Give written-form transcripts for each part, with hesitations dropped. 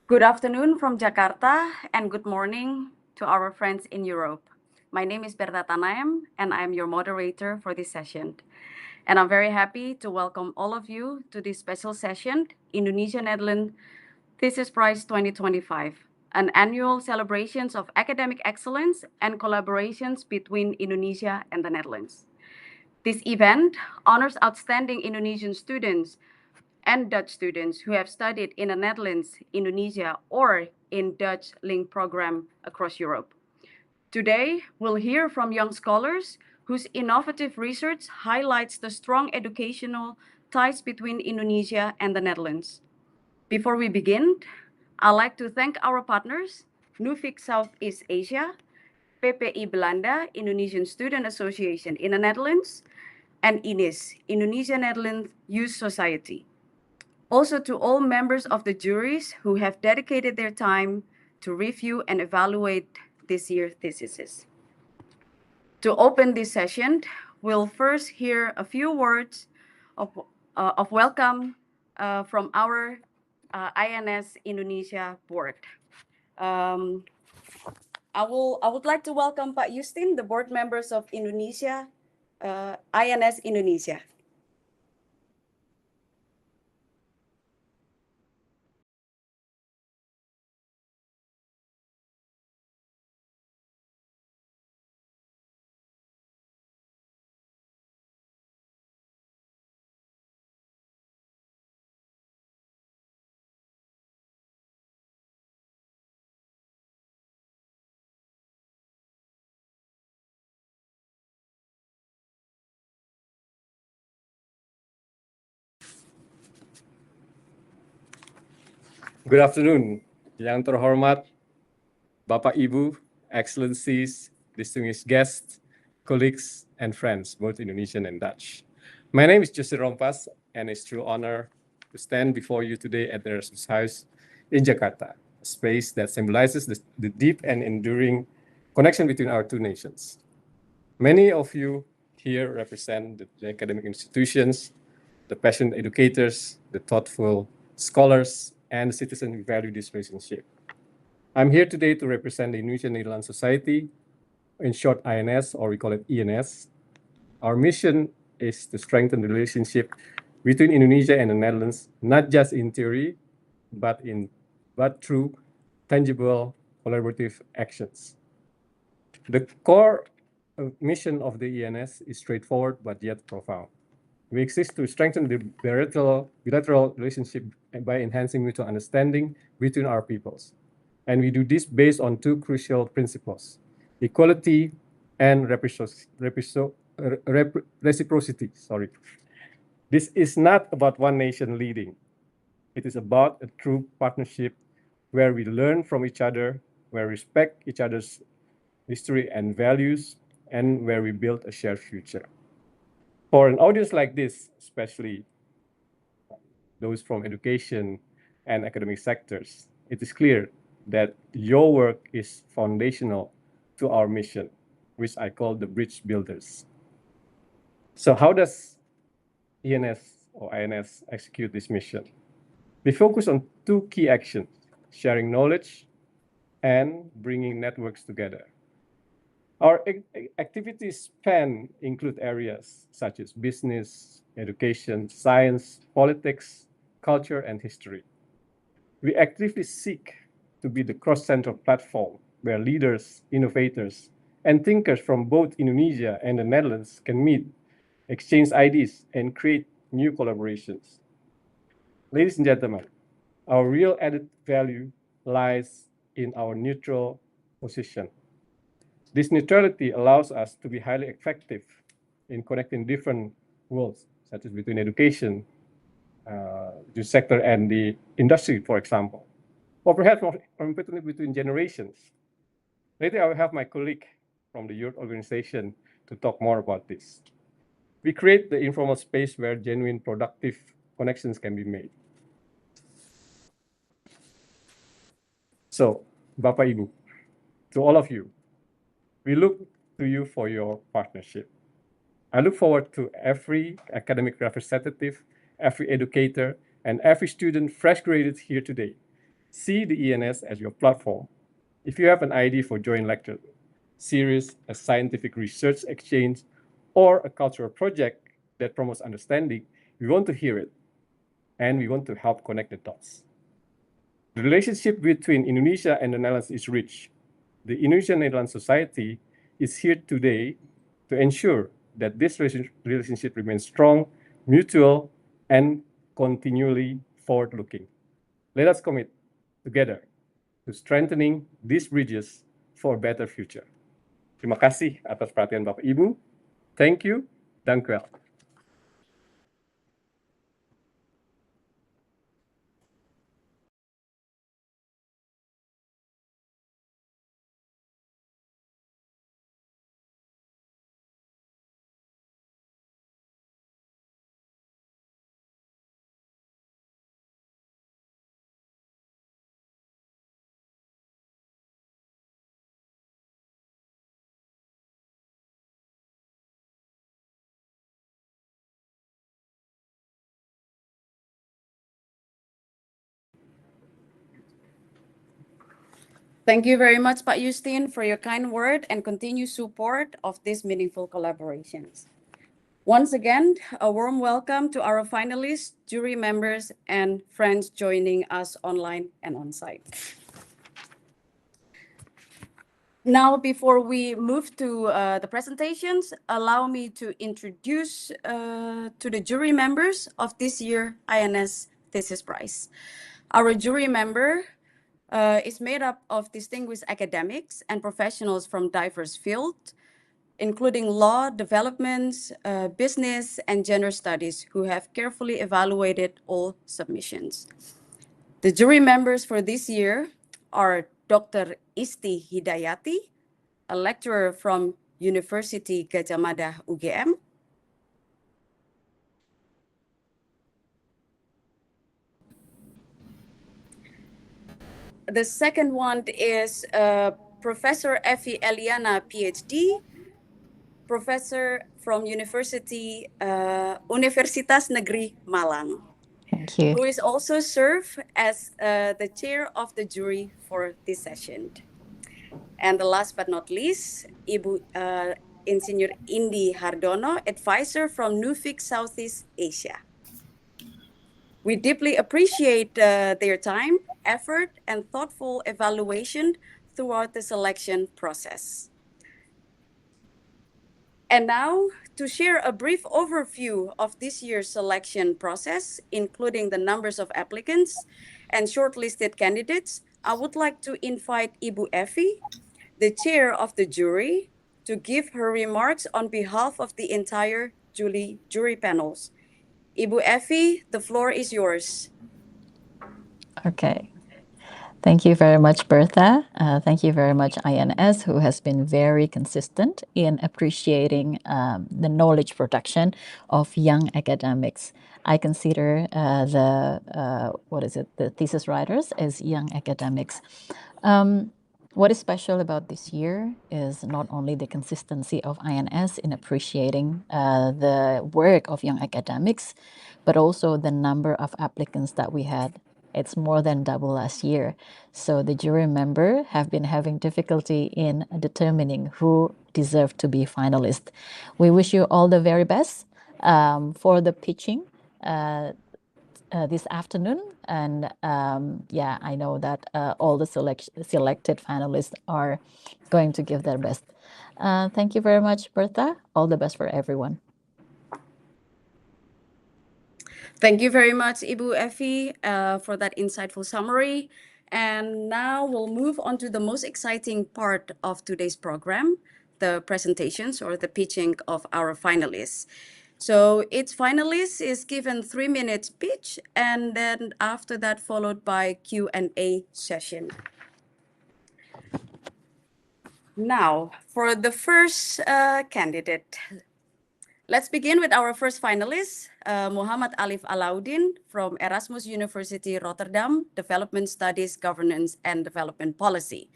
Good afternoon from Jakarta and good morning to our friends in Europe. My name is Berta Tanaem and I'm your moderator for this session. And I'm very happy to welcome all of you to this special session, Indonesia-Netherlands Thesis Prize 2025, an annual celebrations of academic excellence and collaborations between Indonesia and the Netherlands. This event honors outstanding Indonesian students and Dutch students who have studied in the Netherlands, Indonesia, or in Dutch link program across Europe. Today, we'll hear from young scholars whose innovative research highlights the strong educational ties between Indonesia and the Netherlands. Before we begin, I'd like to thank our partners, Nuffic Southeast Asia, PPI Belanda, Indonesian Student Association in the Netherlands, and INS, Indonesia-Netherlands Youth Society. Also to all members of the juries who have dedicated their time to review and evaluate this year's theses. To open this session, we'll first hear a few words of welcome from our INS Indonesia board. I would like to welcome Pak Justin, the board members of Indonesia, INS Indonesia. Good afternoon, yang terhormat, Bapak Ibu, Excellencies, distinguished guests, colleagues, and friends, both Indonesian and Dutch. My name is Jose Rompas, and it's a true honor to stand before you today at the Erasmus Huis in Jakarta, a space that symbolizes the deep and enduring connection between our two nations. Many of you here represent the academic institutions, the passionate educators, the thoughtful scholars, and the citizens who value this relationship. I'm here today to represent the Indonesian-Netherlands Society, in short INS, or we call it ENS. Our mission is to strengthen the relationship between Indonesia and the Netherlands, not just in theory, but through tangible collaborative actions. The core mission of the ENS is straightforward but yet profound. We exist to strengthen the bilateral relationship by enhancing mutual understanding between our peoples. And we do this based on two crucial principles: equality and reciprocity. This is not about one nation leading. It is about a true partnership where we learn from each other, where we respect each other's history and values, and where we build a shared future. For an audience like this, especially those from education and academic sectors, it is clear that your work is foundational to our mission, which I call the bridge builders. So how does ENS or INS execute this mission? We focus on two key actions: sharing knowledge and bringing networks together. Our activities include areas such as business, education, science, politics, culture, and history. We actively seek to be the cross-central platform where leaders, innovators, and thinkers from both Indonesia and the Netherlands can meet, exchange ideas, and create new collaborations. Ladies and gentlemen, our real added value lies in our neutral position. This neutrality allows us to be highly effective in connecting different worlds, such as between education, the sector, and the industry, for example, or perhaps more importantly, between generations. Later, I will have my colleague from the youth organization to talk more about this. We create the informal space where genuine, productive connections can be made. So, Bapak Ibu, to all of you, we look to you for your partnership. I look forward to every academic representative, every educator, and every student fresh graduate here today See the INS as your platform. If you have an idea for joint lecture series, a scientific research exchange, or a cultural project that promotes understanding, we want to hear it, and we want to help connect the dots. The relationship between Indonesia and the Netherlands is rich. The Indonesian-Netherlands Society is here today to ensure that this relationship remains strong, mutual, and continually forward-looking. Let us commit together to strengthening these bridges for a better future. Terima kasih atas perhatian Bapak Ibu. Thank you. Dank u wel. Thank you very much, Pak Justin, for your kind word and continued support of these meaningful collaborations. Once again, a warm welcome to our finalists, jury members, and friends joining us online and on-site. Now, before we move to the presentations, allow me to introduce to the jury members of this year INS Thesis Prize. Our jury member is made up of distinguished academics and professionals from diverse fields, including law, developments, business, and gender studies, who have carefully evaluated all submissions. The jury members for this year are Dr. Isti Hidayati, a lecturer from University Gadjah Mada UGM. The second one is Professor Effie Eliana, PhD, professor from Universitas Negeri Malang. Thank you. Who is also served as the chair of the jury for this session. And the last but not least, Ibu Insinyur Indi Hardono, advisor from Nuffic Southeast Asia. We deeply appreciate their time, effort, and thoughtful evaluation throughout the selection process. And now, to share a brief overview of this year's selection process, including the numbers of applicants and shortlisted candidates, I would like to invite Ibu Effie, the chair of the jury, to give her remarks on behalf of the entire jury panels. Ibu Effie, the floor is yours. Okay. Thank you very much, Bertha. Thank you very much, INS, who has been very consistent in appreciating the knowledge production of young academics. I consider the thesis writers as young academics. What is special about this year is not only the consistency of INS in appreciating the work of young academics, but also the number of applicants that we had. It's more than double last year. So the jury member have been having difficulty in determining who deserved to be finalist. We wish you all the very best for the pitching this afternoon. And I know that all the selected finalists are going to give their best. Thank you very much, Bertha. All the best for everyone. Thank you very much, Ibu Effie, for that insightful summary. And now we'll move on to the most exciting part of today's program, the presentations or the pitching of our finalists. So each finalist is given 3 minutes pitch, and then after that followed by Q&A session. Now, for the first candidate, let's begin with our first finalist, Muhammad Alif Alauddin from Erasmus University Rotterdam, Development Studies, Governance and Development Policy.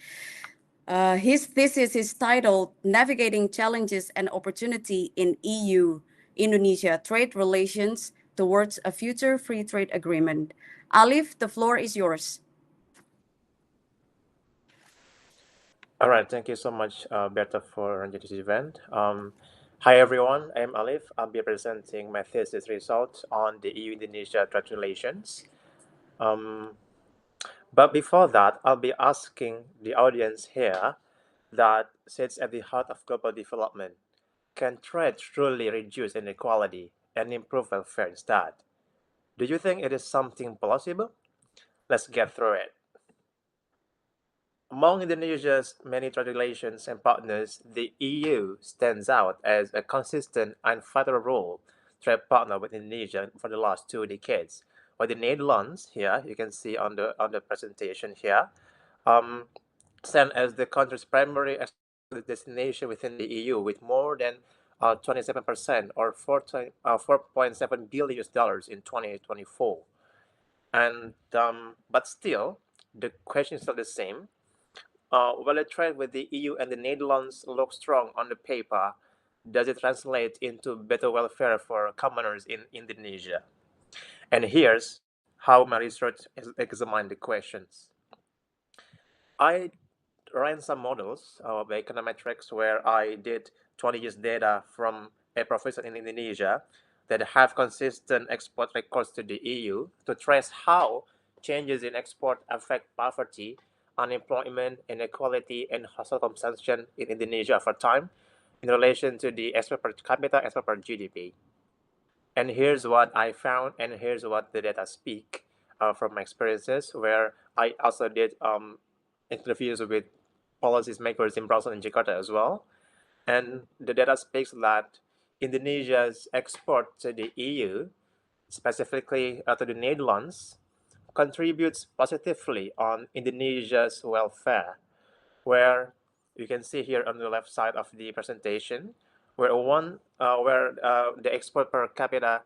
His thesis is titled Navigating Challenges and Opportunity in EU-Indonesia Trade Relations Towards a Future Free Trade Agreement. Alif, the floor is yours. All right, thank you so much, Berta, for running this event. Hi, everyone. I'm Alif. I'll be presenting my thesis results on the EU-Indonesia trade relations. Um, but before that, I'll be asking the audience here that sits at the heart of global development. Can trade truly reduce inequality and improve welfare instead? Do you think it is something plausible? Let's get through it. Among Indonesia's many trade relations and partners, the EU stands out as a consistent and federal trade partner with Indonesia for the last 2 decades. While the Netherlands, here you can see on the presentation here, um, stand as the country's primary export destination within the EU with more than 27% or 4.7 billion US dollars in 2024. And but still, the question is still the same. While a trade with the EU and the Netherlands looks strong on the paper, does it translate into better welfare for commoners in Indonesia? And here's how my research has examined the questions. I ran some models of econometrics where I did 20 years data from a professor in Indonesia that have consistent export records to the EU to trace how changes in export affect poverty, unemployment, inequality, and household consumption in Indonesia over time in relation to the export per capita, export per GDP. And here's what I found, and here's what the data speak from my experiences, where I also did interviews with policymakers in Brussels and Jakarta as well. And the data speaks that Indonesia's export to the EU, specifically to the Netherlands, contributes positively on Indonesia's welfare, where you can see here on the left side of the presentation, where the export per capita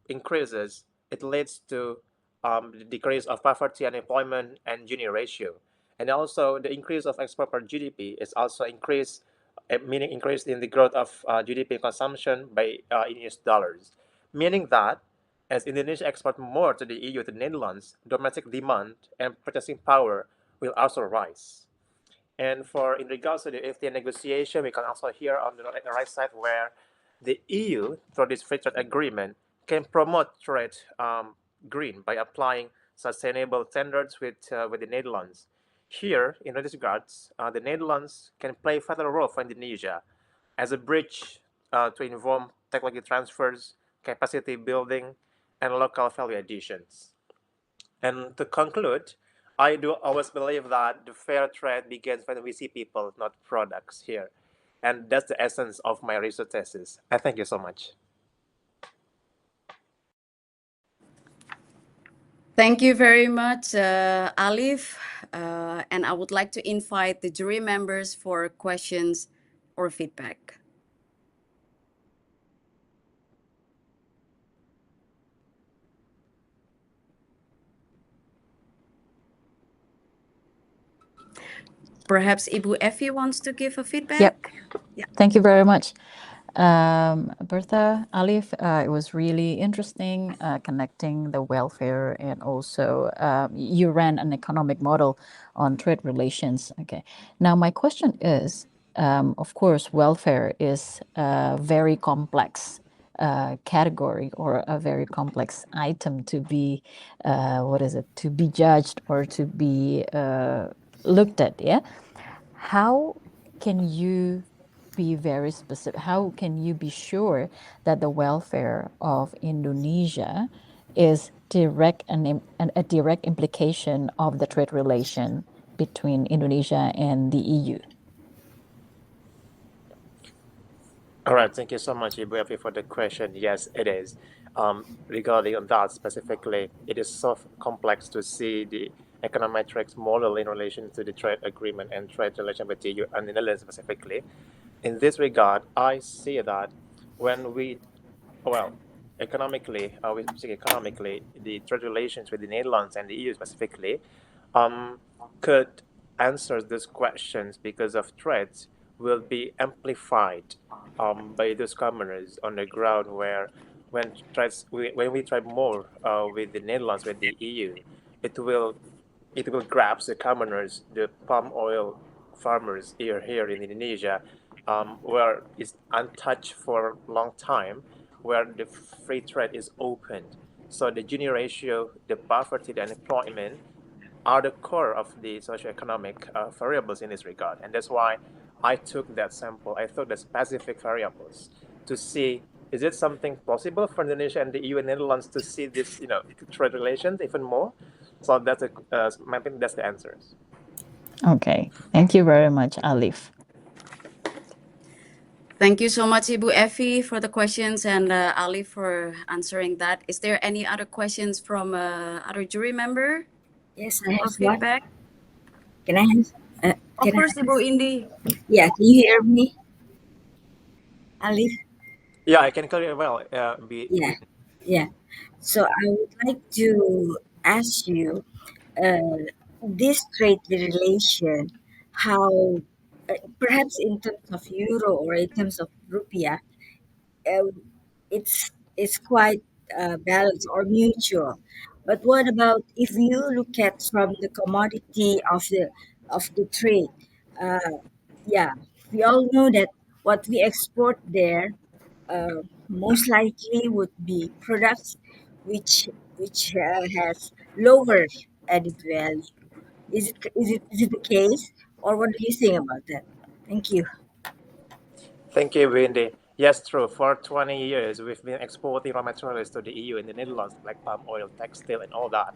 increases, it leads to the decrease of poverty, unemployment, and Gini ratio. And also, the increase of export per GDP is also increased, meaning increase in the growth of GDP consumption by in US dollars, meaning that as Indonesia export more to the EU, to the Netherlands, domestic demand and purchasing power will also rise. And for in regards to the FTA negotiation, we can also hear on the right side where the EU, through this free trade agreement, can promote trade green by applying sustainable standards with the Netherlands. Here, in this regards, the Netherlands can play a vital role for Indonesia as a bridge to involve technology transfers, capacity building, and local value additions. And to conclude, I do always believe that the fair trade begins when we see people, not products here. And that's the essence of my research thesis. I thank you so much. Thank you very much, Alif. And I would like to invite the jury members for questions or feedback. Perhaps Ibu Effie wants to give a feedback? Yep. Yeah. Thank you very much. Bertha, Alif, it was really interesting connecting the welfare and also you ran an economic model on trade relations. Okay. Now, my question is, of course, welfare is a very complex category or a very complex item to be, to be judged or to be looked at, yeah? How can you be very specific? How can you be sure that the welfare of Indonesia is a direct implication of the trade relation between Indonesia and the EU? All right, thank you so much, Ibu, for the question. Yes, it is. Regarding on that specifically, it is so complex to see the econometrics model in relation to the trade agreement and trade relation with the EU and the Netherlands specifically. In this regard, I see that when we, well, economically, we speak economically, the trade relations with the Netherlands and the EU specifically, could answer these questions because of threats will be amplified by those commoners on the ground where when we try more with the Netherlands, with the EU, it will it will grab the commoners the palm oil farmers here in Indonesia, where it's untouched for a long time, where the free trade is opened. So the Gini ratio, the poverty, the unemployment are the core of the socioeconomic variables in this regard. And that's why I took that sample. I took the specific variables to see, is it something possible for Indonesia and the EU and Netherlands to see this, trade relations even more? So that's I think that's the answers. Okay, thank you very much, Alif. Thank you so much, Ibu Effie, for the questions, and Ali for answering that. Is there any other questions from other jury member Yes, I or have one. feedback? Can I have? Of Can course, I? Ibu Indi. Yeah, can you hear me, Alif? Yeah, I can clear well. Yeah, yeah. So I would like to ask you, this trade relation, how perhaps in terms of euro or in terms of rupiah, uh, it's quite balanced or mutual. But what about if you look at from the commodity of the trade? Yeah, we all know that what we export there most likely would be products which has lower added value. Is it the case, or what do you think about that? Thank you. Thank you, Wendy. Yes, true. For 20 years, we've been exporting raw materials to the EU and the Netherlands, like palm oil, textile, and all that.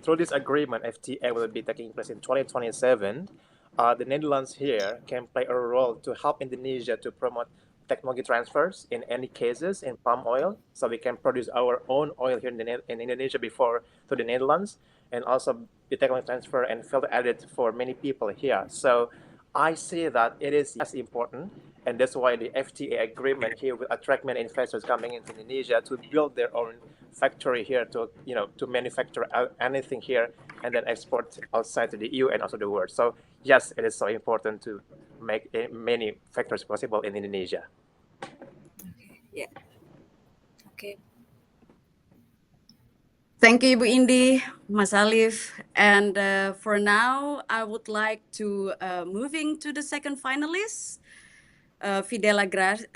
Through this agreement, FTA will be taking place in 2027. The Netherlands here can play a role to help Indonesia to promote technology transfers in any cases in palm oil, so we can produce our own oil here in Indonesia before to the Netherlands, and also the technology transfer and value added for many people here. So I see that it is yes important, and that's why the FTA agreement here will attract many investors coming into Indonesia to build their own factory here to to manufacture anything here and then export outside to the EU and also the world. So yes, it is so important to make many factories possible in Indonesia. Yeah. Okay. Thank you, Ibu Indi, Mas Alif. And for now, I would like to moving to the second finalist, Fidela Gracia.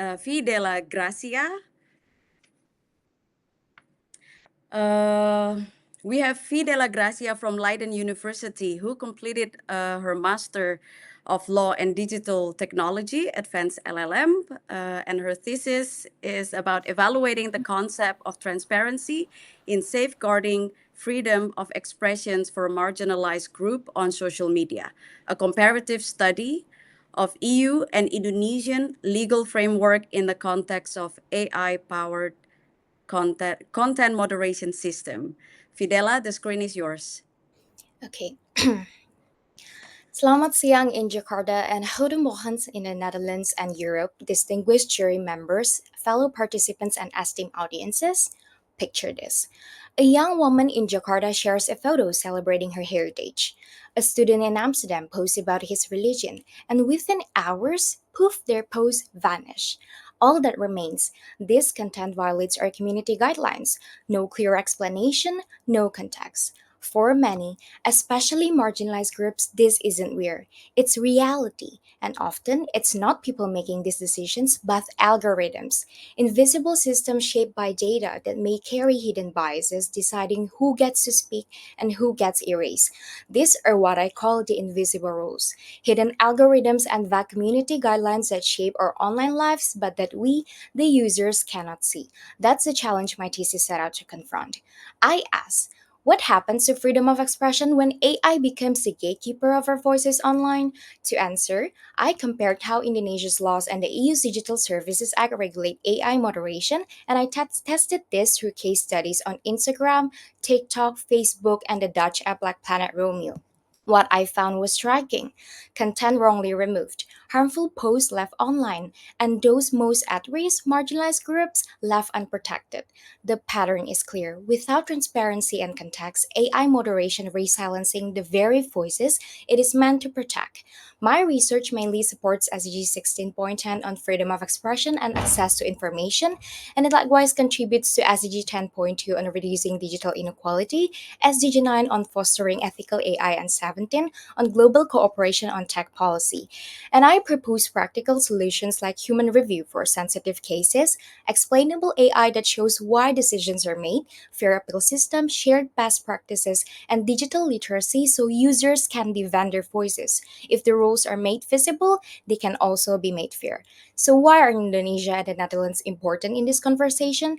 We have Fidela Gracia from Leiden University, who completed her Master of Law and Digital Technology, Advanced LLM, and her thesis is about evaluating the concept of transparency in safeguarding freedom of expressions for a marginalized group on social media, a comparative study of EU and Indonesian legal framework in the context of AI-powered content moderation system. Fidela, the screen is yours. Okay. Selamat siang in Jakarta and goedemorgen in the Netherlands and Europe, distinguished jury members, fellow participants, and esteemed audiences. Picture this. A young woman in Jakarta shares a photo celebrating her heritage. A student in Amsterdam posts about his religion, and within hours, poof, their post vanish. All that remains, this content violates our community guidelines. No clear explanation, no context. For many, especially marginalized groups, this isn't weird. It's reality. And often, it's not people making these decisions, but algorithms. Invisible systems shaped by data that may carry hidden biases, deciding who gets to speak and who gets erased. These are what I call the invisible rules. Hidden algorithms and vague community guidelines that shape our online lives, but that we, the users, cannot see. That's the challenge my thesis set out to confront. I ask, what happens to freedom of expression when AI becomes the gatekeeper of our voices online? To answer, I compared how Indonesia's laws and the EU's Digital Services Act regulate AI moderation, and I tested this through case studies on Instagram, TikTok, Facebook, and the Dutch app like Planet Romeo. What I found was striking: content wrongly removed, harmful posts left online, and those most at risk, marginalized groups, left unprotected. The pattern is clear. Without transparency and context, AI moderation risks silencing the very voices it is meant to protect. My research mainly supports SDG 16.10 on freedom of expression and access to information, and it likewise contributes to SDG 10.2 on reducing digital inequality, SDG 9 on fostering ethical AI, and 7 2017 on global cooperation on tech policy. And I propose practical solutions like human review for sensitive cases, explainable AI that shows why decisions are made, fair appeal system, shared best practices, and digital literacy so users can be vendor voices. If the rules are made visible, they can also be made fair. So, why are Indonesia and the Netherlands important in this conversation?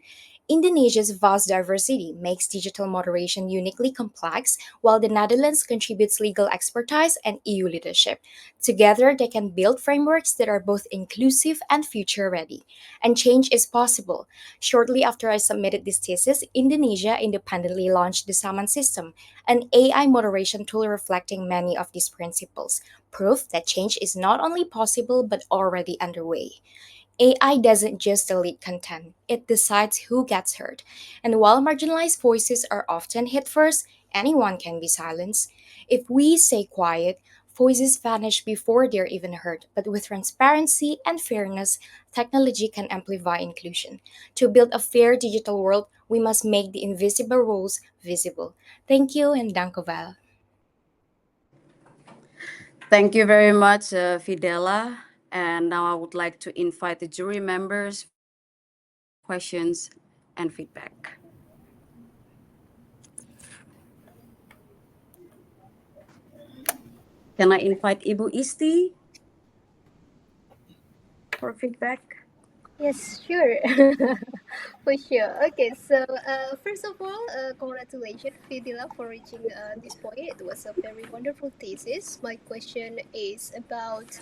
Indonesia's vast diversity makes digital moderation uniquely complex, while the Netherlands contributes legal expertise and EU leadership. Together, they can build frameworks that are both inclusive and future ready. And change is possible. Shortly after I submitted this thesis, Indonesia independently launched the Saman system, an AI moderation tool reflecting many of these principles, proof that change is not only possible but already underway. AI doesn't just delete content, it decides who gets heard. And while marginalized voices are often hit first, anyone can be silenced. If we stay quiet, voices vanish before they're even heard. But with transparency and fairness, technology can amplify inclusion. To build a fair digital world, we must make the invisible rules visible. Thank you and dankovel. Thank you very much, Fidela. And now I would like to invite the jury members for questions and feedback. Can I invite Ibu Isti for feedback? Yes, sure. For sure. Okay, so first of all, congratulations, Fidila, for reaching this point. It was a very wonderful thesis. My question is about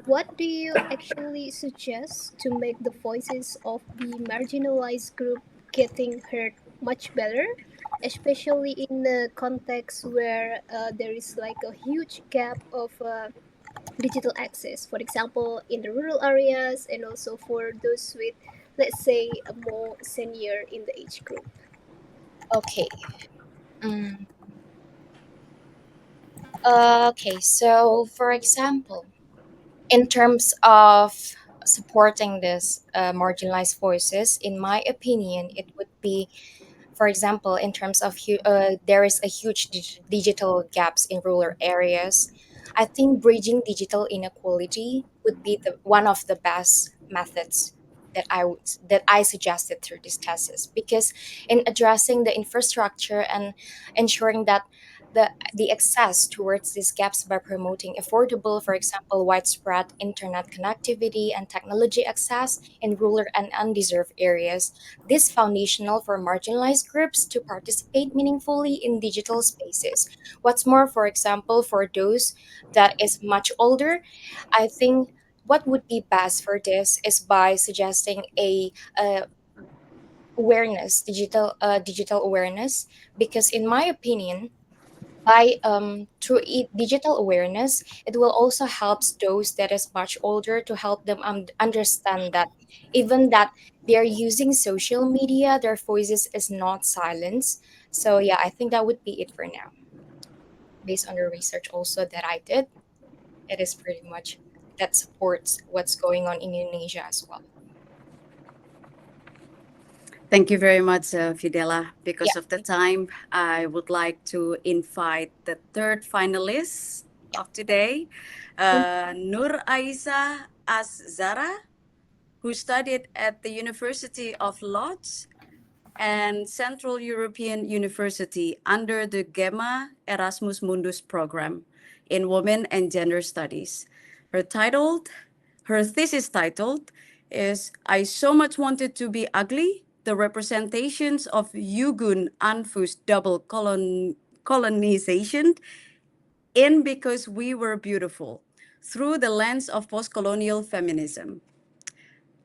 what do you actually suggest to make the voices of the marginalized group getting heard much better, especially in the context where there is like a huge gap of digital access, for example, in the rural areas and also for those with, let's say, a more senior in the age group. Okay. Mm. Okay, so for example, in terms of supporting this marginalized voices, in my opinion, it would be, for example, in terms of there is a huge digital gaps in rural areas. I think bridging digital inequality would be the one of the best methods that I suggested through this thesis, because in addressing the infrastructure and ensuring that the access towards these gaps by promoting affordable, for example, widespread internet connectivity and technology access in rural and undeserved areas, this foundational for marginalized groups to participate meaningfully in digital spaces. What's more, for example, for those that is much older, I think what would be best for this is by suggesting a awareness, digital awareness, because in my opinion, by through digital awareness, it will also helps those that is much older to help them understand that even that they're using social media, their voices is not silenced. So yeah, I think that would be it for now. Based on the research also that I did, it is pretty much that supports what's going on in Indonesia as well. Thank you very much, Fidela. Because Yeah. of the time, I would like to invite the third finalist of today, Nur Aiza Azara, who studied at the University of Lodz and Central European University under the GEMA Erasmus Mundus program in Women and Gender Studies. Her thesis titled is I So Much Wanted to Be Ugly, the representations of Yugun Anfu's double colonization in Because We Were Beautiful through the lens of post-colonial feminism.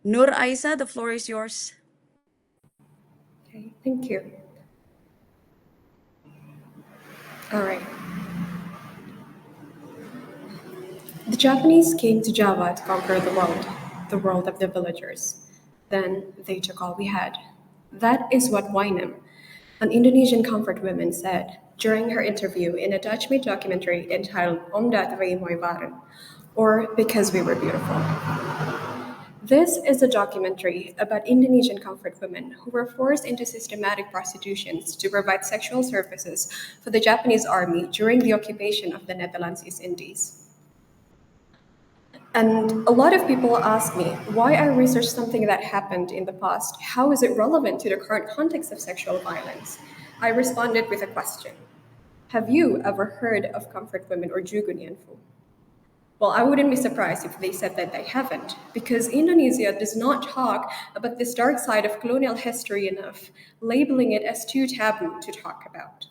Nur Aiza, the floor is yours. Okay, thank you. All right. The Japanese came to Java to conquer the world of the villagers. Then they took all we had. That is what Wainem, an Indonesian comfort woman, said during her interview in a Dutch-made documentary entitled Omdat we mooi waren, or Because We Were Beautiful. This is a documentary about Indonesian comfort women who were forced into systematic prostitution to provide sexual services for the Japanese army during the occupation of the Netherlands East Indies. And a lot of people ask me why I research something that happened in the past. How is it relevant to the current context of sexual violence? I responded with a question. Have you ever heard of comfort women or Jugun Yanfu? Well, I wouldn't be surprised if they said that they haven't, because Indonesia does not talk about this dark side of colonial history enough, labeling it as too taboo to talk about.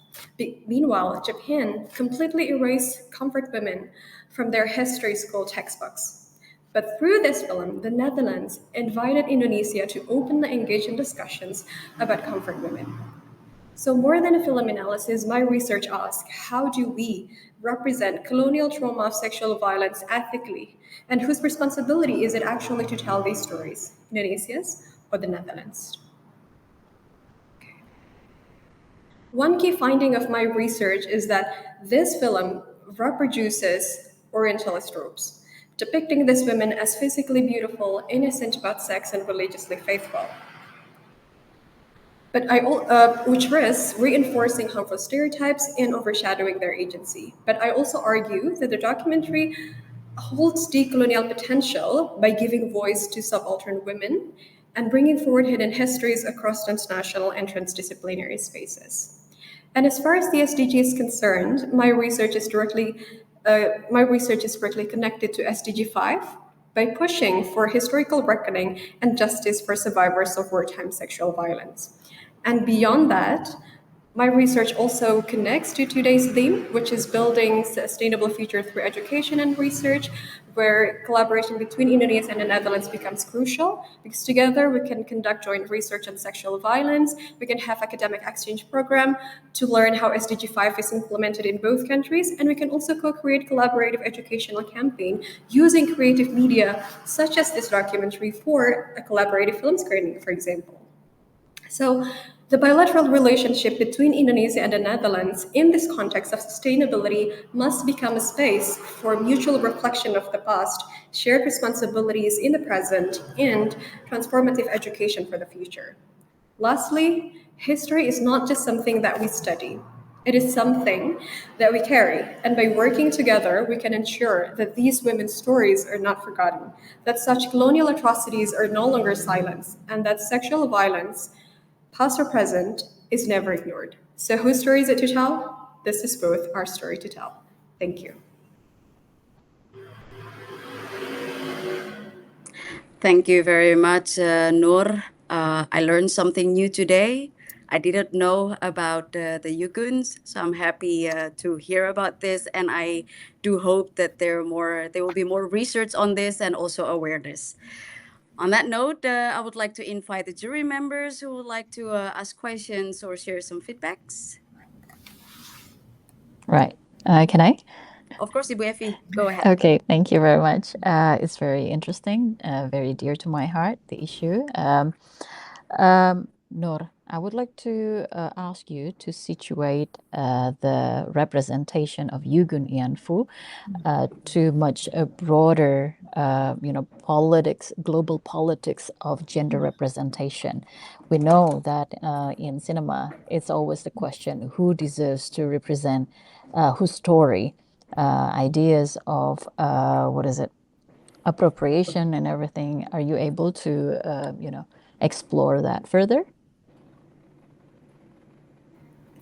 Meanwhile, Japan completely erased comfort women from their history school textbooks. But through this film, the Netherlands invited Indonesia to openly engage in discussions about comfort women. So, more than a film analysis, my research asks how do we represent colonial trauma of sexual violence ethically? And whose responsibility is it actually to tell these stories? Indonesia's or the Netherlands? One key finding of my research is that this film reproduces Orientalist tropes, depicting these women as physically beautiful, innocent about sex, and religiously faithful. Which risks reinforcing harmful stereotypes and overshadowing their agency. But I also argue that the documentary holds decolonial potential by giving voice to subaltern women and bringing forward hidden histories across transnational and transdisciplinary spaces. And as far as the SDG is concerned, my research is directly connected to SDG 5 by pushing for historical reckoning and justice for survivors of wartime sexual violence. And beyond that, my research also connects to today's theme, which is building sustainable future through education and research, where collaboration between Indonesia and the Netherlands becomes crucial, because together we can conduct joint research on sexual violence, we can have academic exchange program to learn how SDG 5 is implemented in both countries, and we can also co-create collaborative educational campaign using creative media, such as this documentary for a collaborative film screening, for example. So the bilateral relationship between Indonesia and the Netherlands in this context of sustainability must become a space for mutual reflection of the past, shared responsibilities in the present, and transformative education for the future. Lastly, history is not just something that we study. It is something that we carry, and by working together, we can ensure that these women's stories are not forgotten, that such colonial atrocities are no longer silenced, and that sexual violence, past or present, is never ignored. So whose story is it to tell? This is both our story to tell. Thank you. Thank you very much, Noor. I learned something new today. I didn't know about the Yuguns, so I'm happy to hear about this, and I do hope that there will be more research on this and also awareness. On that note, I would like to invite the jury members who would like to ask questions or share some feedbacks. Right. Can I? Of course, Ibu Evi, go ahead. Okay, thank you very much. It's very interesting, very dear to my heart, the issue. Noor, I would like to ask you to situate the representation of Yugun Ianfu to much a broader, politics, global politics of gender representation. We know that in cinema, it's always the question who deserves to represent whose story, ideas of appropriation and everything. Are you able to, explore that further?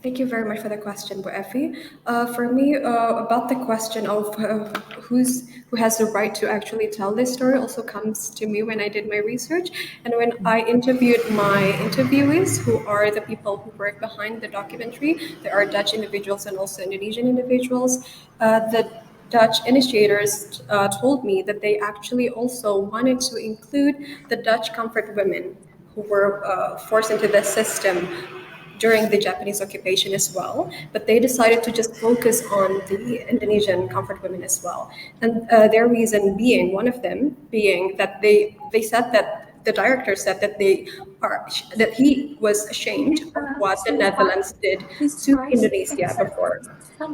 Thank you very much for the question, Bu Effie. For me, about the question of who has the right to actually tell this story also comes to me when I did my research. And when I interviewed my interviewees, who are the people who work behind the documentary, there are Dutch individuals and also Indonesian individuals. The Dutch initiators told me that they actually also wanted to include the Dutch comfort women who were forced into the system during the Japanese occupation as well, but they decided to just focus on the Indonesian comfort women as well. And their reason being, one of them being that they said that the director said that that he was ashamed of what the Netherlands did to Indonesia before.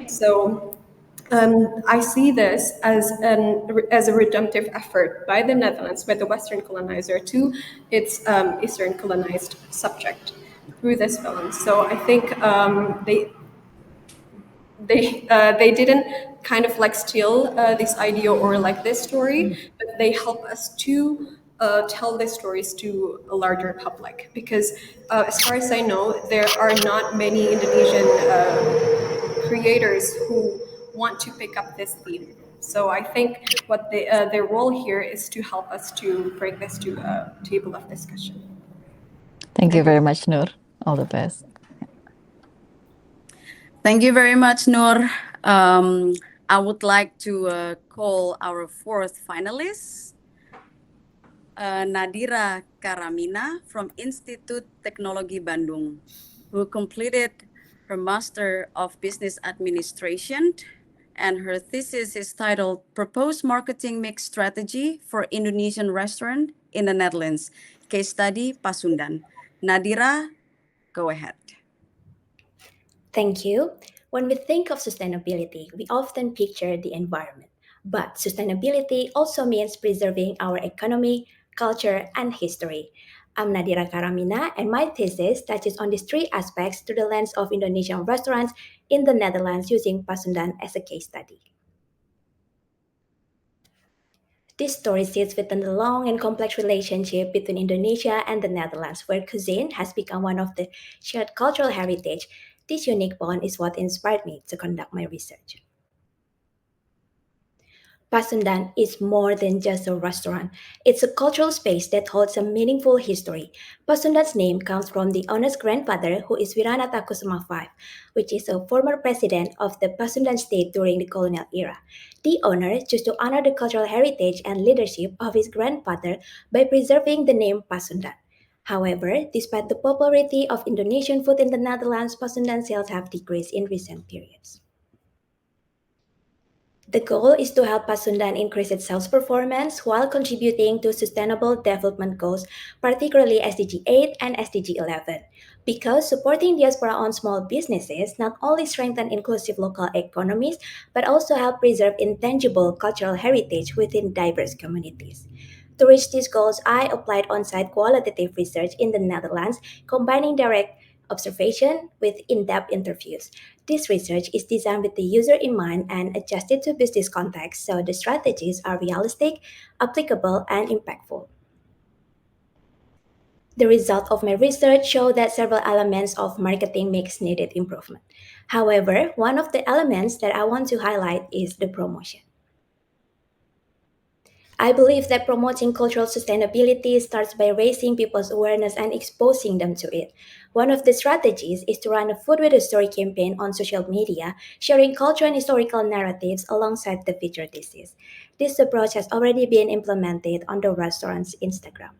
So I see this as a redemptive effort by the Netherlands, by the Western colonizer, to its Eastern colonized subject through this film. So I think they didn't kind of like steal this idea or like this story, but they help us to tell these stories to a larger public. Because as far as I know, there are not many Indonesian creators who want to pick up this theme. So I think what their role here is to help us to bring this to a table of discussion. Thank you very much, Noor. All the best. Thank you very much, Noor. I would like to call our fourth finalist, Nadira Karamina from Institut Teknologi Bandung, who completed her Master of Business Administration, and her thesis is titled Proposed Marketing Mix Strategy for Indonesian Restaurant in the Netherlands, Case Study Pasundan. Nadira, go ahead. Thank you. When we think of sustainability, we often picture the environment. But sustainability also means preserving our economy, culture, and history. I'm Nadira Karamina, and my thesis touches on these three aspects through the lens of Indonesian restaurants in the Netherlands using Pasundan as a case study. This story sits within the long and complex relationship between Indonesia and the Netherlands, where cuisine has become one of the shared cultural heritage. This unique bond is what inspired me to conduct my research. Pasundan is more than just a restaurant. It's a cultural space that holds a meaningful history. Pasundan's name comes from the owner's grandfather, who is Wiranata Kusuma V, which is a former president of the Pasundan state during the colonial era. The owner chose to honor the cultural heritage and leadership of his grandfather by preserving the name Pasundan. However, despite the popularity of Indonesian food in the Netherlands, Pasundan sales have decreased in recent periods. The goal is to help Pasundan increase its sales performance while contributing to sustainable development goals, particularly SDG 8 and SDG 11. Because supporting diaspora-owned small businesses not only strengthen inclusive local economies, but also help preserve intangible cultural heritage within diverse communities. To reach these goals, I applied on-site qualitative research in the Netherlands, combining direct observation with in-depth interviews. This research is designed with the user in mind and adjusted to business context, so the strategies are realistic, applicable, and impactful. The result of my research showed that several elements of marketing mix needed improvement. However, one of the elements that I want to highlight is the promotion. I believe that promoting cultural sustainability starts by raising people's awareness and exposing them to it. One of the strategies is to run a Food with a Story campaign on social media, sharing cultural and historical narratives alongside the featured dishes. This approach has already been implemented on the restaurant's Instagram.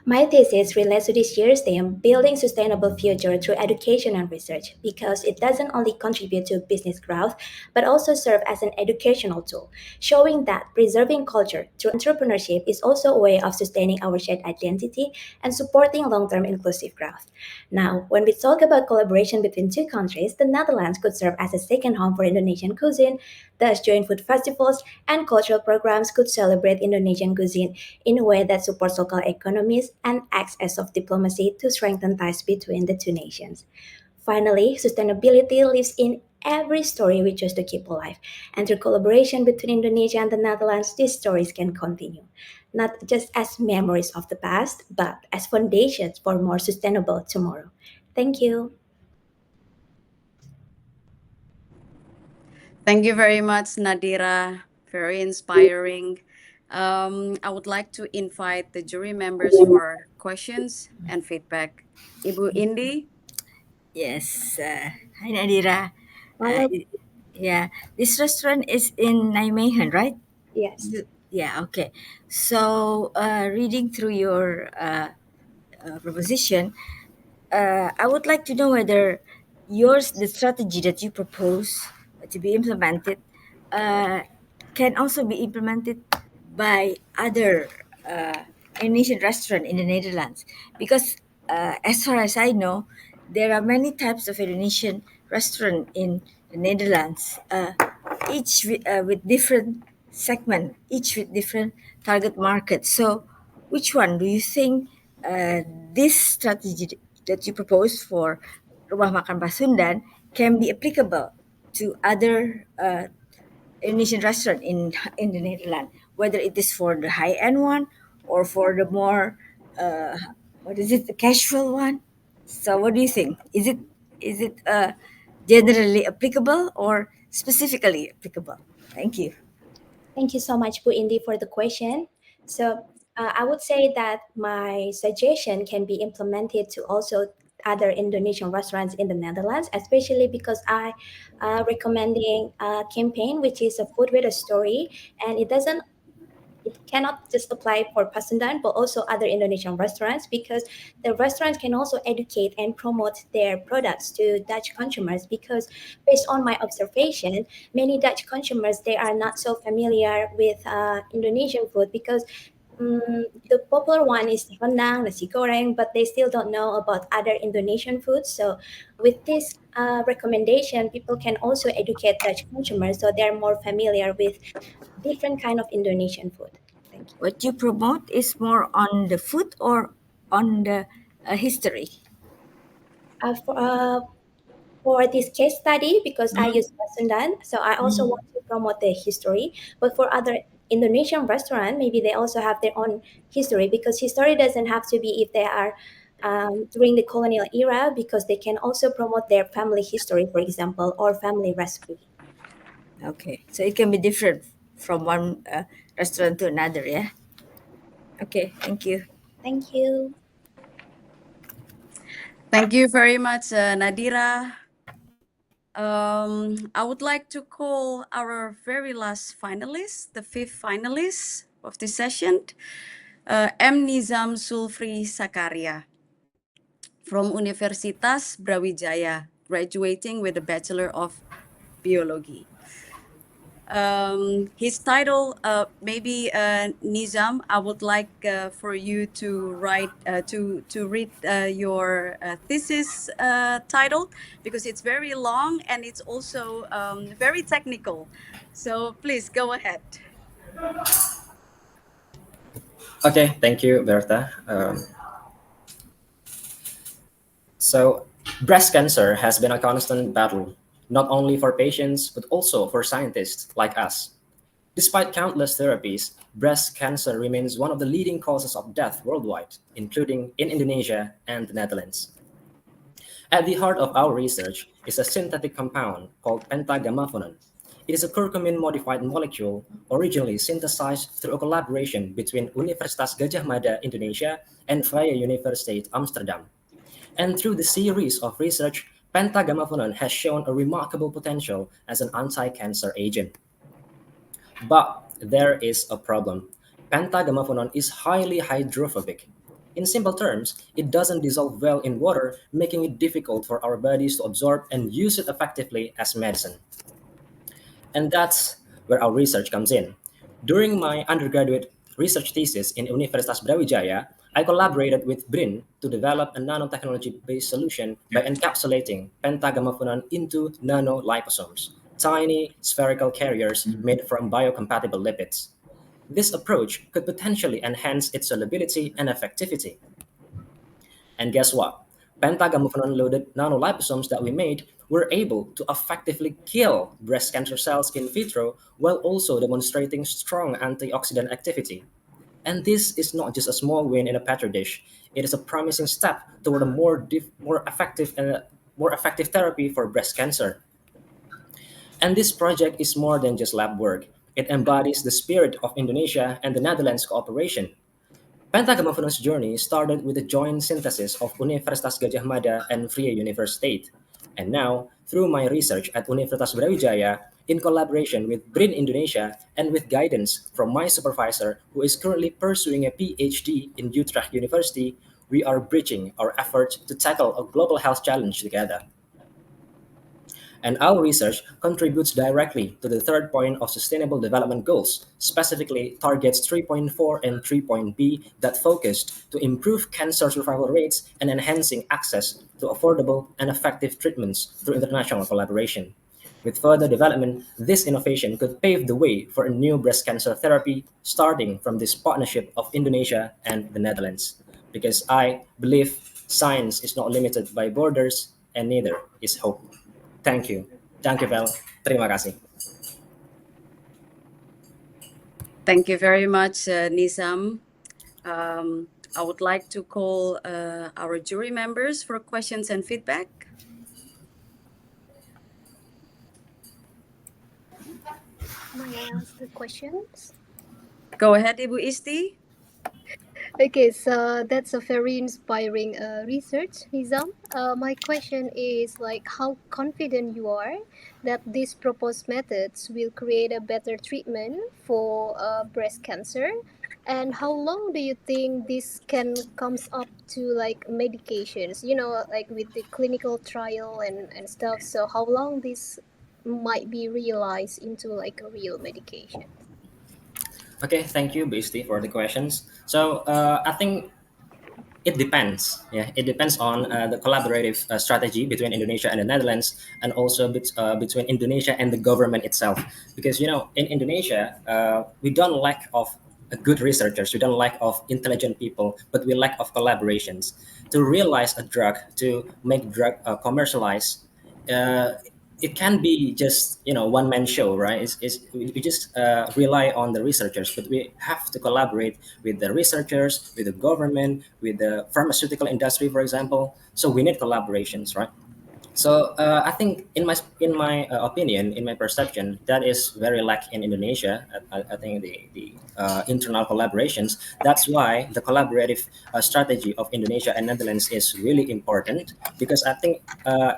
My thesis relates to this year's theme, Building Sustainable Future through Education and Research, because it doesn't only contribute to business growth, but also serve as an educational tool, showing that preserving culture through entrepreneurship is also a way of sustaining our shared identity and supporting long-term inclusive growth. Now, when we talk about collaboration between two countries, the Netherlands could serve as a second home for Indonesian cuisine, thus joint food festivals and cultural programs could celebrate Indonesian cuisine in a way that supports local economies and acts as soft diplomacy to strengthen ties between the two nations. Finally, sustainability lives in every story we choose to keep alive. And through collaboration between Indonesia and the Netherlands, these stories can continue, not just as memories of the past, but as foundations for more sustainable tomorrow. Thank you. Thank you very much, Nadira. Very inspiring. I would like to invite the jury members for questions and feedback. Ibu Indi. Yes. Hi, Nadira. Hello. Yeah, this restaurant is in Nijmegen, right? Yes. Yeah, okay. So, reading through your proposition, I would like to know whether the strategy that you propose to be implemented, uh, can also be implemented by other Indonesian restaurant in the Netherlands. Because as far as I know, there are many types of Indonesian restaurant in the Netherlands, each with different segment, each with different target market. So, which one do you think this strategy that you propose for Rumah Makan Pasundan can be applicable to other Indonesian restaurant in the Netherlands, whether it is for the high end one or for the more uh, what is it, the casual one? So, what do you think? Is it generally applicable or specifically applicable? Thank you. Thank you so much, Bu Indi, for the question. So I would say that my suggestion can be implemented to also other Indonesian restaurants in the Netherlands, especially because I recommending a campaign which is a food with a story, and it cannot just apply for Pasundan, but also other Indonesian restaurants because the restaurants can also educate and promote their products to Dutch consumers. Because based on my observation, many Dutch consumers they are not so familiar with Indonesian food because the popular one is rendang, nasi goreng, but they still don't know about other Indonesian foods. So with this recommendation, people can also educate Dutch consumers so they're more familiar with different kind of Indonesian food. Thank you. What you promote is more on the food or on the history. Uh, for, uh, for this case study, because I Mhm. use Pasundan, so I also Mhm. want to promote the history. But for other Indonesian restaurant, maybe they also have their own history because history doesn't have to be if they are during the colonial era because they can also promote their family history, for example, or family recipe. Okay, so it can be different from one restaurant to another, yeah? Okay, thank you. Thank you. Thank you very much, Nadira. I would like to call our very last finalist, the fifth finalist of this session, M. Nizam Sulfri Sakaria from Universitas Brawijaya, graduating with a Bachelor of Biology. His title, maybe Nizam, I would like for you to write, to read your thesis title because it's very long and it's also very technical. So please go ahead. Okay, thank you, Bertha. So, breast cancer has been a constant battle, not only for patients, but also for scientists like us. Despite countless therapies, breast cancer remains one of the leading causes of death worldwide, including in Indonesia and the Netherlands. At the heart of our research is a synthetic compound called pentagammaphonone. It is a curcumin modified molecule originally synthesized through a collaboration between Universitas Gadjah Mada Indonesia and Vrije Universiteit Amsterdam. And through the series of research, pentagammaphonone has shown a remarkable potential as an anti-cancer agent. But there is a problem. Pentagammaphonone is highly hydrophobic. In simple terms, it doesn't dissolve well in water, making it difficult for our bodies to absorb and use it effectively as medicine. And that's where our research comes in. During my undergraduate research thesis in Universitas Brawijaya, I collaborated with BRIN to develop a nanotechnology-based solution by encapsulating pentagammaphonone into nanoliposomes, tiny spherical carriers made from biocompatible lipids. This approach could potentially enhance its solubility and effectivity. And guess what? Pentagammaphonone loaded nanoliposomes that we made were able to effectively kill breast cancer cells in vitro while also demonstrating strong antioxidant activity. And this is not just a small win in a petri dish. It is a promising step toward a more effective therapy for breast cancer. And this project is more than just lab work. It embodies the spirit of Indonesia and the Netherlands cooperation. Pentagammaphonon's journey started with the joint synthesis of Universitas Gadjah Mada and Vrije Universiteit. And now, through my research at Universitas Brawijaya, in collaboration with BRIN Indonesia and with guidance from my supervisor, who is currently pursuing a PhD in Utrecht University, we are bridging our efforts to tackle a global health challenge together. And our research contributes directly to the third point of Sustainable Development Goals, specifically targets 3.4 and 3.B that focused to improve cancer survival rates and enhancing access to affordable and effective treatments through international collaboration. With further development, this innovation could pave the way for a new breast cancer therapy starting from this partnership of Indonesia and the Netherlands. Because I believe science is not limited by borders and neither is hope. Thank you. Thank you, Vel. Terima kasih. Thank you very much, Nizam. I would like to call our jury members for questions and feedback. May I ask the questions? Go ahead, Ibu Isti. Okay, so that's a very inspiring research, Nizam. My question is like how confident you are that these proposed methods will create a better treatment for breast cancer, and how long do you think this can comes up to like medications? You know, like with the clinical trial and stuff. So how long this might be realized into like a real medication? Okay, thank you, Beastie, for the questions. So I think it depends. Yeah, it depends on the collaborative strategy between Indonesia and the Netherlands, and also between Indonesia and the government itself. Because in Indonesia, we don't lack of good researchers, we don't lack of intelligent people, but we lack of collaborations to realize a drug, to make drug commercialize. Uh, it can be just one man show, right? We just rely on the researchers, but we have to collaborate with the researchers, with the government, with the pharmaceutical industry, for example. So we need collaborations, right? So I think, in my opinion, in my perception, that is very lack in Indonesia. I think the internal collaborations. That's why the collaborative strategy of Indonesia and Netherlands is really important, because I think,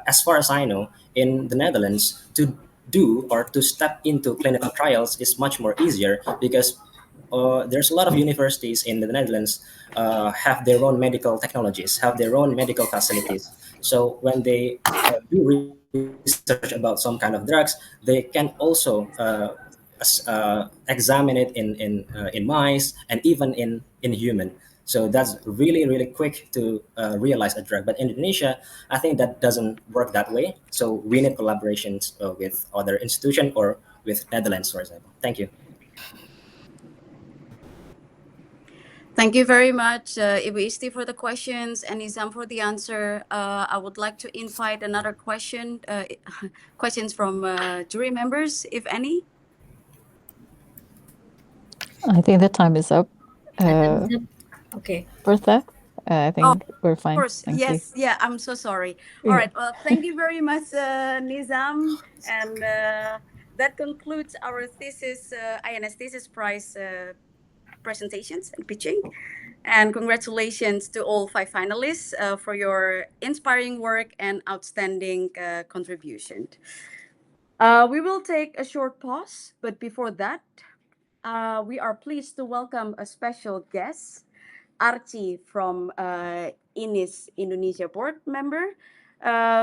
as far as I know, in the Netherlands, to do or to step into clinical trials is much more easier, because there's a lot of universities in the Netherlands have their own medical technologies, have their own medical facilities. So when they do research about some kind of drugs, they can also examine it in mice and even in human. So that's really really quick to realize a drug. But in Indonesia, I think that doesn't work that way. So we need collaborations with other institution or with Netherlands, for example. Thank you. Thank you very much, Ibu Isti, for the questions and Nizam for the answer. I would like to invite another questions from jury members, if any. I think the time is up. Time's up. Okay. Bertha, I think we're Of fine. course, Thank you. yes, yeah, I'm so sorry. All Yeah. right, well, thank you very much, Nizam. And that concludes our INS Thesis Prize presentations and pitching. And congratulations to all 5 finalists for your inspiring work and outstanding contribution. We will take a short pause, but before that, we are pleased to welcome a special guest, Archie from INIS Indonesia board member,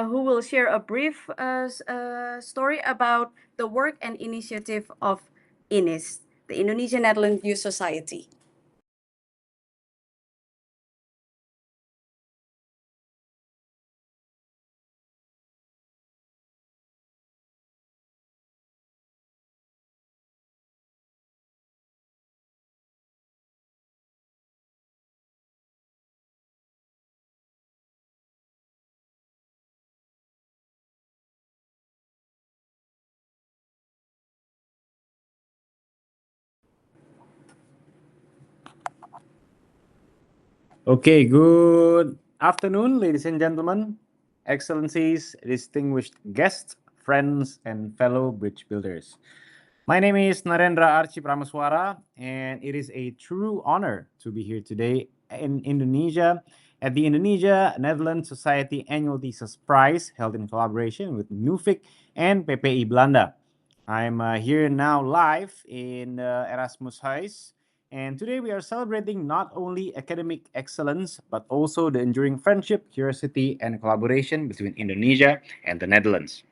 who will share a brief story about the work and initiative of INIS, the Indonesian Netherlands Youth Society. Okay, good afternoon, ladies and gentlemen, excellencies, distinguished guests, friends, and fellow bridge builders. My name is Narendra Archie Pramaswara, and it is a true honor to be here today in Indonesia at the Indonesia Netherlands Society Annual Thesis Prize, held in collaboration with NUFIC and PPI Belanda. I'm here now live in Erasmus Huis, and today we are celebrating not only academic excellence, but also the enduring friendship, curiosity, and collaboration between Indonesia and the Netherlands.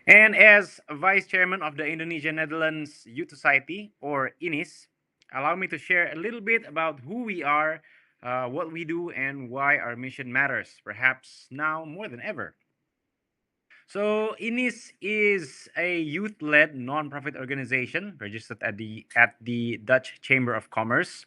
And as Vice Chairman of the Indonesia Netherlands Youth Society, or INIS, allow me to share a little bit about who we are, what we do, and why our mission matters, perhaps now more than ever. So, INIS is a youth-led nonprofit organization registered at the Dutch Chamber of Commerce,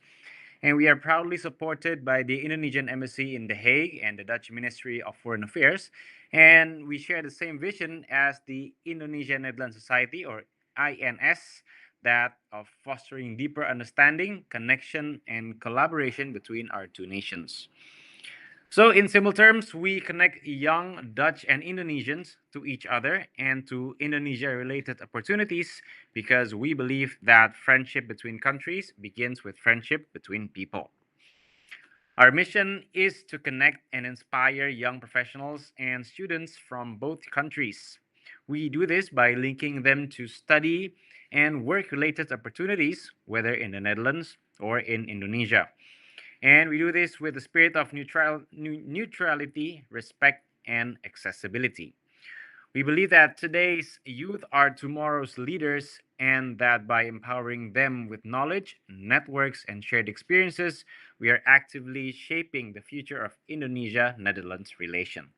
and we are proudly supported by the Indonesian Embassy in The Hague and the Dutch Ministry of Foreign Affairs. And we share the same vision as the Indonesia Netherlands Society, or INS, that of fostering deeper understanding, connection, and collaboration between our two nations. So, in simple terms, we connect young Dutch and Indonesians to each other and to Indonesia related opportunities because we believe that friendship between countries begins with friendship between people. Our mission is to connect and inspire young professionals and students from both countries. We do this by linking them to study and work related opportunities, whether in the Netherlands or in Indonesia. And we do this with the spirit of neutrality, respect, and accessibility. We believe that today's youth are tomorrow's leaders, and that by empowering them with knowledge, networks, and shared experiences, we are actively shaping the future of Indonesia Netherlands relation.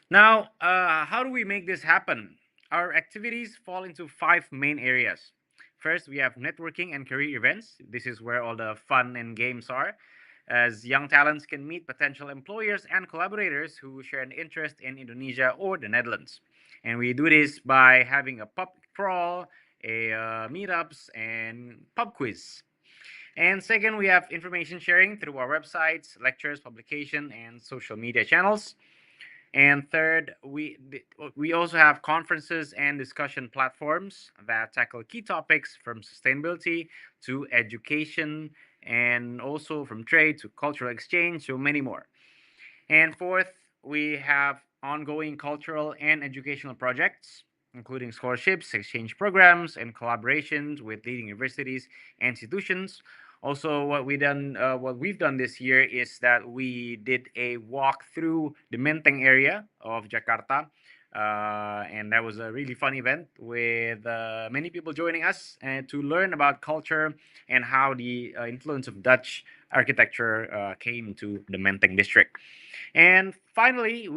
Now, how do we make this happen? Our activities fall into five main areas. First, we have networking and career events. This is where all the fun and games are, as young talents can meet potential employers and collaborators who share an interest in Indonesia or the Netherlands. And we do this by having a pub crawl, meetups, and pub quiz. And second, we have information sharing through our websites, lectures, publication, and social media channels. And third, we also have conferences and discussion platforms that tackle key topics from sustainability to education, and also from trade to cultural exchange, so many more. And fourth, we have ongoing cultural and educational projects, including scholarships, exchange programs, and collaborations with leading universities and institutions. Also, what we've done this year is that we did a walk through the Menteng area of Jakarta, and that was a really fun event with many people joining us and to learn about culture and how the influence of Dutch architecture came to the Menteng district. And finally,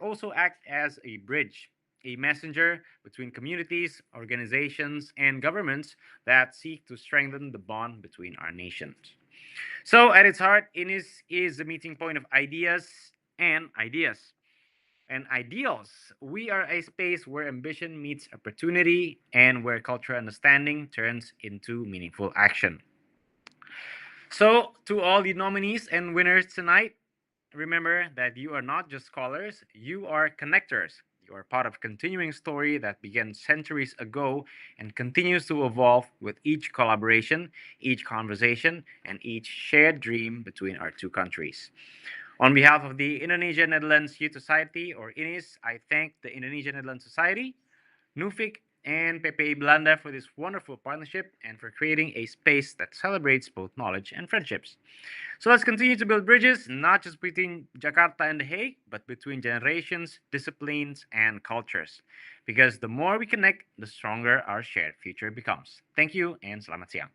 also act as a bridge, a messenger between communities, organizations, and governments that seek to strengthen the bond between our nations. So, at its heart, INIS is the meeting point of ideas and ideas and ideals. We are a space where ambition meets opportunity and where cultural understanding turns into meaningful action. So, to all the nominees and winners tonight, remember that you are not just scholars, you are connectors. You are part of a continuing story that began centuries ago and continues to evolve with each collaboration, each conversation, and each shared dream between our two countries. On behalf of the Indonesia Netherlands Youth Society, or INIS, I thank the Indonesia Netherlands Society, NUFIC, and PPI Belanda for this wonderful partnership and for creating a space that celebrates both knowledge and friendships. So let's continue to build bridges, not just between Jakarta and The Hague, but between generations, disciplines, and cultures. Because the more we connect, the stronger our shared future becomes. Thank you, and selamat siang.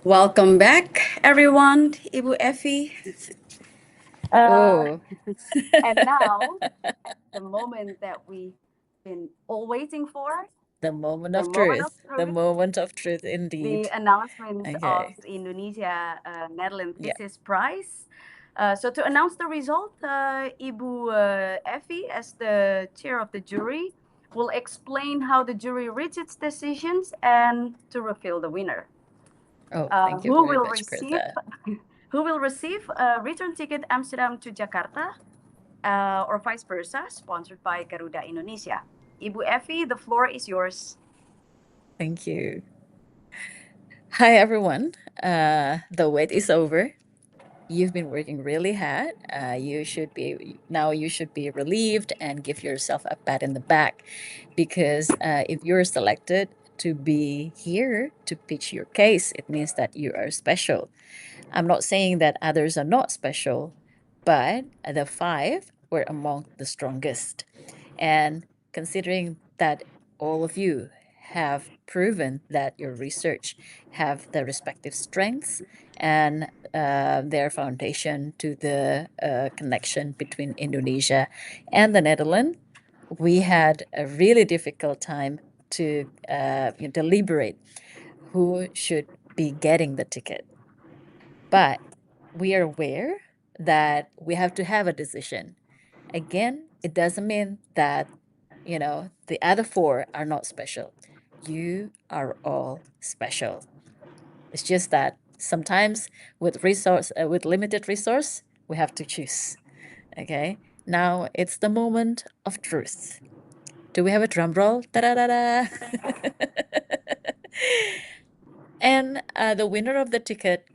Welcome back, everyone. Ibu Effie. Oh, And now, the moment that we've been all waiting for, the moment the of moment of truth. The truth, moment of truth, the indeed. announcement of Okay. Indonesia Netherlands Yeah. Thesis Prize. So to announce the result, Ibu Effie, as the chair of the jury, will explain how the jury reached its decisions and to reveal the winner. Oh, thank you Who very will much, receive Bertha. who will receive a return ticket Amsterdam to Jakarta, or vice versa, sponsored by Garuda Indonesia. Ibu Effie, the floor is yours. Thank you. Hi, everyone. The wait is over. You've been working really hard. You should be relieved and give yourself a pat in the back, because if you're selected to be here to pitch your case, it means that you are special. I'm not saying that others are not special, but the five were among the strongest. And considering that all of you have proven that your research have the respective strengths and their foundation to the connection between Indonesia and the Netherlands, we had a really difficult time to deliberate who should be getting the ticket. But we are aware that we have to have a decision. Again, it doesn't mean that, the other four are not special. You are all special. It's just that sometimes with limited resource, we have to choose. Okay. Now it's the moment of truth. Do we have a drum roll? Da da da da. And the winner of the ticket,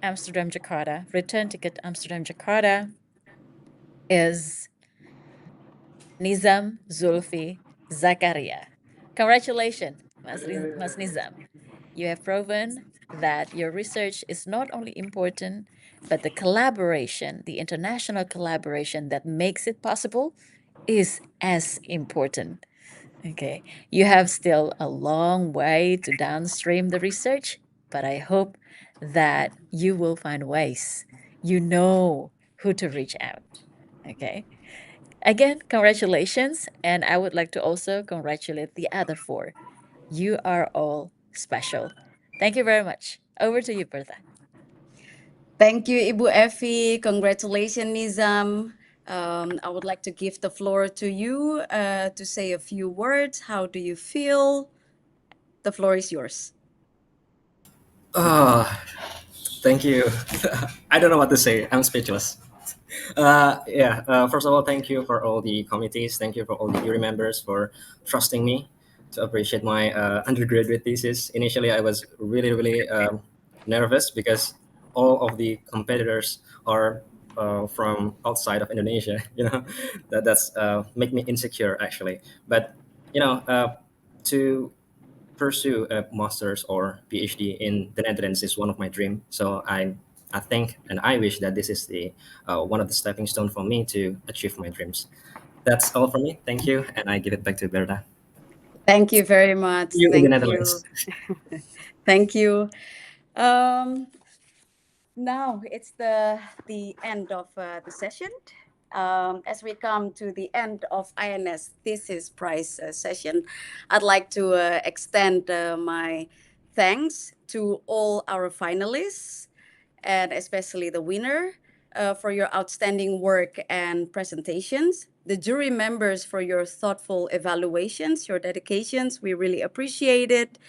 Amsterdam Jakarta, return ticket Amsterdam Jakarta, is Nizam Zulfi Zakaria. Congratulations, Mas Nizam. You have proven that your research is not only important, but the collaboration, the international collaboration that makes it possible, is as important. Okay, you have still a long way to downstream the research, but I hope that you will find ways. You know who to reach out. Okay. Again, congratulations. And I would like to also congratulate the other four. You are all special. Thank you very much. Over to you, Bertha. Thank you, Ibu Effie. Congratulations, Nizam. I would like to give the floor to you to say a few words. How do you feel? The floor is yours. Ah, thank you. I don't know what to say. I'm speechless. First of all, thank you for all the committees. Thank you for all the jury members for trusting me to appreciate my undergraduate thesis. Initially, I was really nervous because all of the competitors are from outside of Indonesia. That's make me insecure actually. But to pursue a master's or PhD in the Netherlands is one of my dreams. So I think and I wish that this is the one of the stepping stone for me to achieve my dreams. That's all from me. Thank you, and I give it back to Berta. Thank you very much. See you in the Thank you. Netherlands. Thank you. Um, Now it's the end of the session. As we come to the end of INS Thesis Prize session, I'd like to extend my thanks to all our finalists and especially the winner for your outstanding work and presentations. The jury members for your thoughtful evaluations, your dedications. We really appreciate it.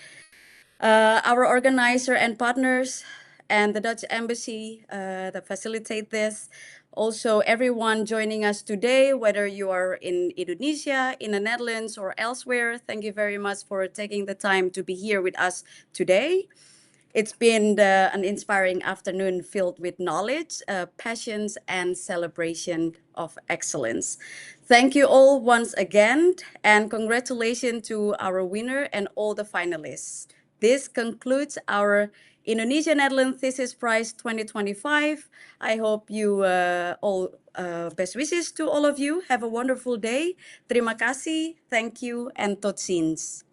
Our organizer and partners and the Dutch Embassy that facilitate this. Also, everyone joining us today, whether you are in Indonesia, in the Netherlands, or elsewhere, thank you very much for taking the time to be here with us today. It's been an inspiring afternoon filled with knowledge, passions, and celebration of excellence. Thank you all once again, and congratulations to our winner and all the finalists. This concludes our Indonesia Netherlands Thesis Prize 2025. I hope you all best wishes to all of you. Have a wonderful day. Terima kasih, thank you, and tot ziens.